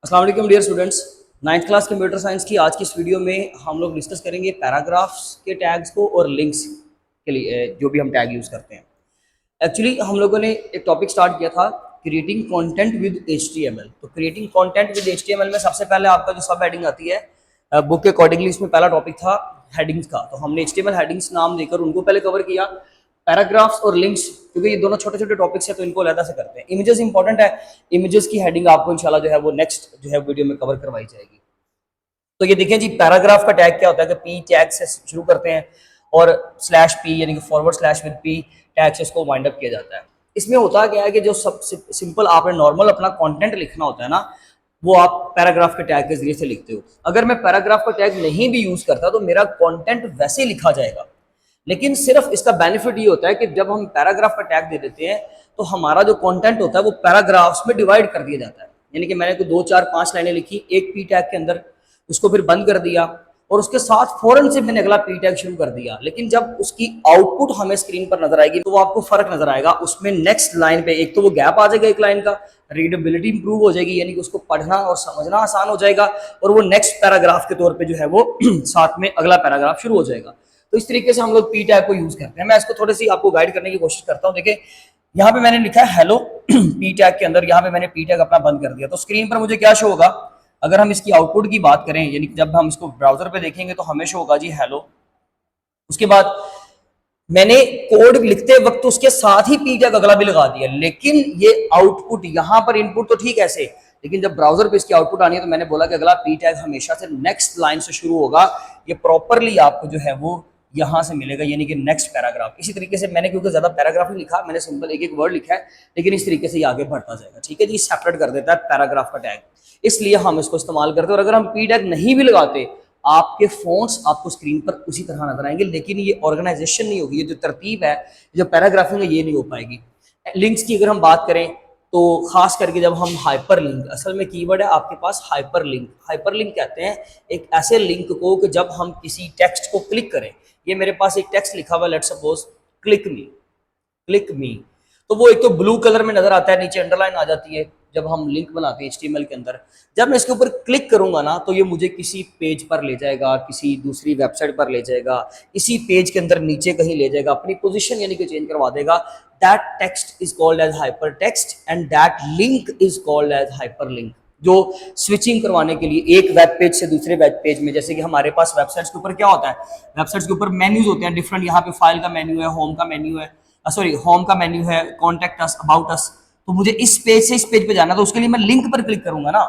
अस्सलाम वालेकुम dear students. Ninth class computer science की आज की इस वीडियो में हम लोग डिस्कस करेंगे पैराग्राफ्स के टैग्स को और लिंक्स के लिए जो भी हम टैग यूज़ करते हैं। एक्चुअली हम लोगों ने एक टॉपिक स्टार्ट किया था क्रिएटिंग कंटेंट विद HTML। तो क्रिएटिंग कंटेंट विद HTML में सबसे पहले आपका जो सब हेडिंग आती है बुक के अकॉर्डिंगली, इसमें पहला टॉपिक था हेडिंग्स का। तो हमने HTML हेडिंग्स नाम देकर उनको पहले कवर किया। पैराग्राफ्स और लिंक्स, क्योंकि ये दोनों छोटे छोटे टॉपिक्स हैं तो इनको अलग से करते हैं। इमेजेस इंपॉर्टेंट है, इमेजेस की हेडिंग आपको इंशाल्लाह जो है वो नेक्स्ट जो है वीडियो में कवर करवाई जाएगी। तो ये देखें जी, पैराग्राफ का टैग क्या होता है कि पी टैग से शुरू करते हैं और स्लैश पी यानी कि forward slash with P tag से इसको वाइंड अप किया जाता है। इसमें होता क्या है कि जो सब सिंपल आपने नॉर्मल अपना कंटेंट लिखना होता है ना, वो आप पैराग्राफ के टैग के जरिए से लिखते हो। अगर मैं पैराग्राफ का टैग नहीं भी यूज करता तो मेरा कंटेंट वैसे ही लिखा जाएगा, लेकिन सिर्फ इसका बेनिफिट ये होता है कि जब हम पैराग्राफ का टैग दे देते हैं तो हमारा जो कंटेंट होता है वो पैराग्राफ्स में डिवाइड कर दिया जाता है। यानी कि मैंने कोई 2 4 5 लाइनें लिखी एक पी टैग के अंदर, उसको फिर बंद कर दिया और उसके साथ फौरन से मैंने अगला पी टैग शुरू कर दिया। लेकिन जब उसकी आउटपुट हमें स्क्रीन पर नजर आएगी तो वो आपको फर्क नजर आएगा। उसमें नेक्स्ट लाइन पे एक तो वो गैप आ जाएगा, एक लाइन का रीडेबिलिटी इंप्रूव हो जाएगी, यानी कि उसको पढ़ना और समझना आसान हो जाएगा, और वो नेक्स्ट पैराग्राफ के तौर पे जो है वो साथ में अगला पैराग्राफ शुरू हो जाएगा। तो इस तरीके से हम लोग पी टैग को यूज करते हैं। मैं इसको थोड़ी सी आपको गाइड करने की कोशिश करता हूँ। देखिए यहाँ पे मैंने लिखा है हेलो पी टैग के अंदर, यहाँ पे मैंने पी टैग अपना बंद कर दिया। तो स्क्रीन पर मुझे क्या शो होगा, अगर हम इसकी आउटपुट की बात करें, यानी जब हम इसको ब्राउजर पे देखेंगे तो हमें शो होगा जी हेलो। उसके बाद मैंने कोड लिखते वक्त उसके साथ ही पी टैग अगला भी लगा दिया, लेकिन ये आउटपुट यहाँ पर इनपुट तो ठीक ऐसे, लेकिन जब ब्राउजर पे इसकी आउटपुट आनी है तो मैंने बोला कि अगला पी टैग हमेशा से नेक्स्ट लाइन से शुरू होगा। ये प्रॉपरली आपको जो है वो यहाँ से मिलेगा, यानी कि नेक्स्ट पैराग्राफ। इसी तरीके से मैंने, क्योंकि ज्यादा पैराग्राफ नहीं लिखा, मैंने सिंपल एक एक वर्ड लिखा है, लेकिन इस तरीके से ये आगे बढ़ता जाएगा। ठीक है जी, सेपरेट कर देता है पैराग्राफ का टैग, इसलिए हम इसको इस्तेमाल करते हैं। और अगर हम पी टैग नहीं भी लगाते, आपके फोन्स आपको स्क्रीन पर उसी तरह नजर आएंगे, लेकिन ये ऑर्गेनाइजेशन नहीं होगी, ये जो तरतीब है, जो पैराग्राफिंग है, ये नहीं हो पाएगी। लिंक्स की अगर हम बात करें तो खास करके जब हम हाइपर लिंक, असल में कीवर्ड है आपके पास हाइपर लिंक। हाइपर लिंक कहते हैं एक ऐसे लिंक को कि जब हम किसी टेक्स्ट को क्लिक करें, ये मेरे पास एक टेक्स्ट लिखा हुआ, लेट्स सपोज क्लिक मी, तो वो एक तो ब्लू कलर में नजर आता है, नीचे अंडरलाइन आ जाती है जब हम लिंक बनाते हैं HTML के अंदर। जब मैं इसके ऊपर क्लिक करूंगा ना तो ये मुझे किसी पेज पर ले जाएगा, किसी दूसरी वेबसाइट पर ले जाएगा, इसी पेज के अंदर नीचे कहीं ले जाएगा, अपनी पोजीशन यानी कि चेंज करवा देगा। That text is called as hypertext and that link is called as hyperlink. जो स्विचिंग करवाने के लिए एक वेब पेज से दूसरे वेब पेज में, जैसे कि हमारे पास वेबसाइट्स के ऊपर क्या होता है, वेबसाइट्स के ऊपर मेन्यूज होते हैं डिफरेंट। यहाँ पे फाइल का मेन्यू है, होम का मेन्यू है, होम का मेन्यू है, कॉन्टेक्ट अस, अबाउट अस। तो मुझे इस पेज से इस पेज पे जाना, तो उसके लिए मैं लिंक पर क्लिक करूंगा ना,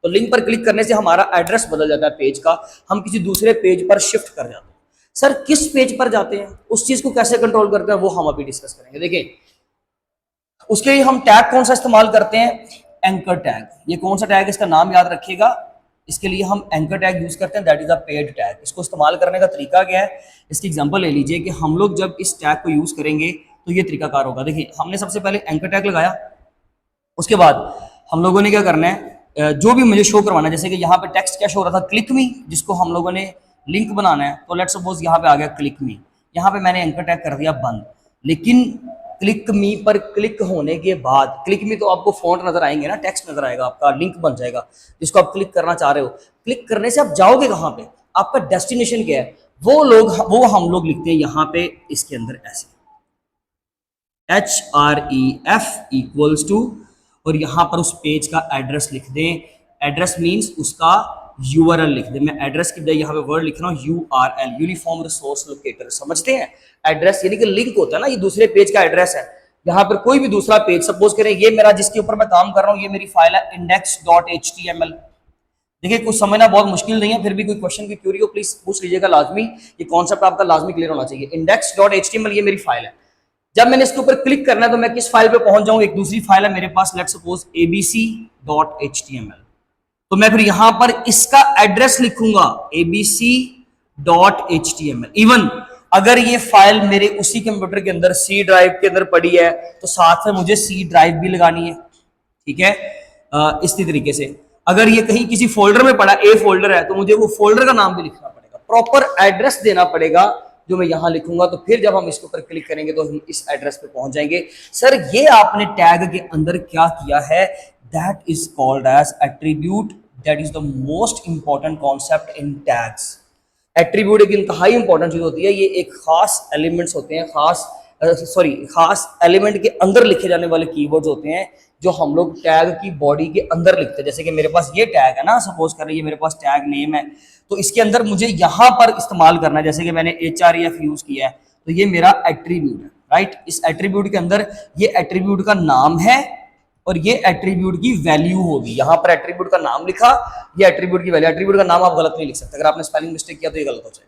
तो लिंक पर क्लिक करने से हमारा एड्रेस बदल जाता है पेज का, हम किसी दूसरे पेज पर शिफ्ट कर जाते हैं। सर किस पेज पर जाते हैं, उस चीज को कैसे कंट्रोल करते हैं, वो हम अभी डिस्कस करेंगे। देखिए उसके लिए हम टैग कौन सा इस्तेमाल करते हैं, एंकर टैग। ये कौन सा टैग है, इसका नाम याद रखिएगा। इसके लिए हम एंकर टैग यूज करते हैं, that is a paid tag. इसको इस्तेमाल करने का तरीका क्या है, इसकी एग्जांपल ले लीजिए कि हम लोग जब इस टैग को यूज करेंगे तो ये तरीकाकार होगा। देखिए हमने सबसे पहले एंकर टैग लगाया, उसके बाद हम लोगों ने क्या करना है, जो भी मुझे शो करवाना है, जैसे कि यहाँ पे टेक्स्ट क्या शो हो रहा था, क्लिक मी, जिसको हम लोगों ने लिंक बनाना है, तो लेट्स सपोज यहाँ पे आ गया क्लिक मी। यहाँ पे मैंने एंकर टैग कर दिया बंद, लेकिन क्लिक मी पर क्लिक होने के बाद, क्लिक मी तो आपको फॉन्ट नजर आएंगे ना, टेक्स्ट नजर आएगा, आपका लिंक बन जाएगा जिसको आप क्लिक करना चाह रहे हो। क्लिक करने से आप जाओगे कहाँ पे, आपका डेस्टिनेशन क्या है, वो हम लोग लिखते हैं यहाँ पे इसके अंदर ऐसे HREF इक्वल्स टू, और यहाँ पर उस पेज का एड्रेस लिख दें। एड्रेस मींस उसका URL लिख दें। मैं एड्रेस की बजाय यहाँ पे वर्ड लिख रहा हूँ URL, यूनिफॉर्म रिसोर्स लोकेटर। समझते हैं, एड्रेस यानी कि लिंक होता है ना, ये दूसरे पेज का एड्रेस है। यहाँ पर कोई भी दूसरा पेज, सपोज करें ये मेरा जिसके ऊपर मैं काम कर रहा हूँ, ये मेरी फाइल है index.html। देखिए कुछ समझना बहुत मुश्किल नहीं है, फिर भी कोई क्वेश्चन की क्यूरी हो प्लीज पूछ लीजिएगा लाजमी, ये कॉन्सेप्ट आपका लाजमी क्लियर होना चाहिए। index.html ये मेरी फाइल है। जब मैंने इसके ऊपर क्लिक करना है तो मैं किस फाइल पे पहुंच जाऊं, एक दूसरी फाइल है मेरे पास, लेट्स सपोज abc.html। तो मैं फिर यहां पर इसका एड्रेस लिखूंगा abc.html। इवन अगर ये फाइल मेरे उसी कंप्यूटर के अंदर C ड्राइव के अंदर पड़ी है तो साथ में मुझे C ड्राइव भी लगानी है। ठीक है, इसी तरीके से अगर ये कहीं किसी फोल्डर में पड़ा, A फोल्डर है, तो मुझे वो फोल्डर का नाम भी लिखना पड़ेगा, प्रॉपर एड्रेस देना पड़ेगा जो मैं यहां लिखूंगा। तो फिर जब हम इसके ऊपर क्लिक करेंगे तो हम इस एड्रेस पे पहुंच जाएंगे। सर ये आपने टैग के अंदर क्या किया है, that is called as attribute, that is the most important concept in tags. Attribute एक इंतहाई इंपॉर्टेंट चीज होती है, ये एक खास एलिमेंट्स होते हैं, खास एलिमेंट के अंदर लिखे जाने वाले कीवर्ड्स होते हैं जो हम लोग टैग की बॉडी के अंदर लिखते हैं। जैसे कि मेरे पास ये टैग है ना, सपोज कर रही है मेरे पास टैग नेम है, तो इसके अंदर मुझे यहाँ पर इस्तेमाल करना है, जैसे कि मैंने href यूज किया है, तो ये मेरा एट्रीब्यूट है, राइट। इस एट्रीब्यूट के अंदर ये एट्रीब्यूट का नाम है और ये एट्रीब्यूट की वैल्यू होगी। यहाँ पर एट्रीब्यूट का नाम लिखा, ये एट्रीब्यूट की वैल्यू। एट्रीब्यूट का नाम आप गलत नहीं लिख सकते, अगर आपने स्पेलिंग मिस्टेक किया तो ये गलत हो जाएगा।